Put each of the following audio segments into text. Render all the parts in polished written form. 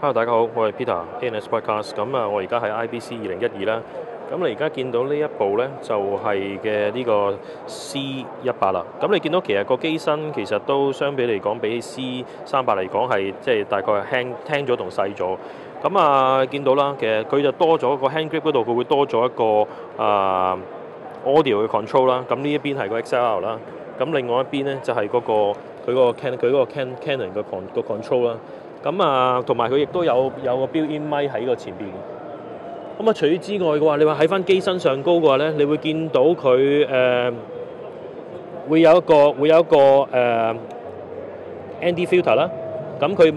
Hello，大家好，我係 Peter，ANS Podcast。咁啊，我而家喺 IBC 2012啦。咁你而家見到呢一部咧，就係嘅呢個 C100啦。咁你見到其實個機身其實都相比嚟講，比起 C300嚟講係即係大概輕咗同細咗。咁啊，見到啦，其實佢就多咗個 hand grip 嗰度，佢會多咗一個audio 嘅 control 啦。咁呢一邊係個 XLR 啦。咁另外一邊咧就係嗰個佢嗰個 Canon 嘅 control 啦。咁啊，同埋佢亦都有個 built-in 咪喺個前邊。咁啊，除此之外嘅話，你話喺翻機身上高嘅話咧，你會見到佢會有一個ND filter 啦。咁佢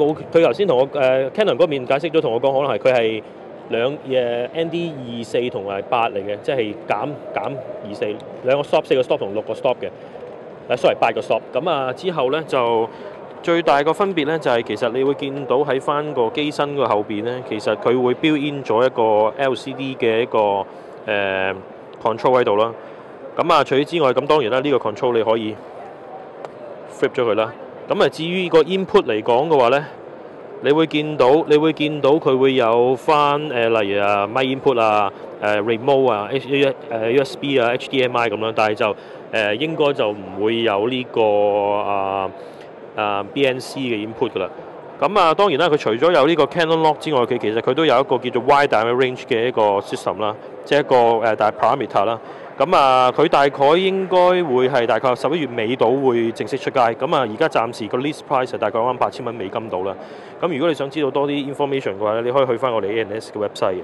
頭先同我Canon 嗰邊解釋咗，同我講可能係佢係ND 24同埋8嚟嘅，即係減24兩個 stop、4個 stop 同6個 stop 嘅。sorry 8個 stop。咁啊之後咧就。最大個分別咧就係其實你會見到喺翻個機身個後邊咧，其實佢會 build in 咗一個 LCD 嘅一個control 喺度啦。咁啊，除此之外，咁當然啦，呢個 control 你可以 flip 咗佢啦。咁啊，至於個 input 嚟講嘅話咧，你會見到佢會有翻例如咪 input 啊、remote 啊、USB 啊、HDMI 咁啦，但係就應該就唔會有呢個BNC 嘅 input 㗎啦。咁啊，當然啦，佢除咗有呢個 Canon Lock 之外，佢其實佢都有一個叫做 Wide Dynamic Range 嘅一個 system 啦，即係一個大 parameter 啦。咁啊，佢大概應該會係大概11月尾到會正式出街。咁啊，而家暫時個 list price 係大概$8000美金到啦。咁如果你想知道多啲 information 嘅話咧，你可以去翻我哋 ANS 嘅 website 嘅。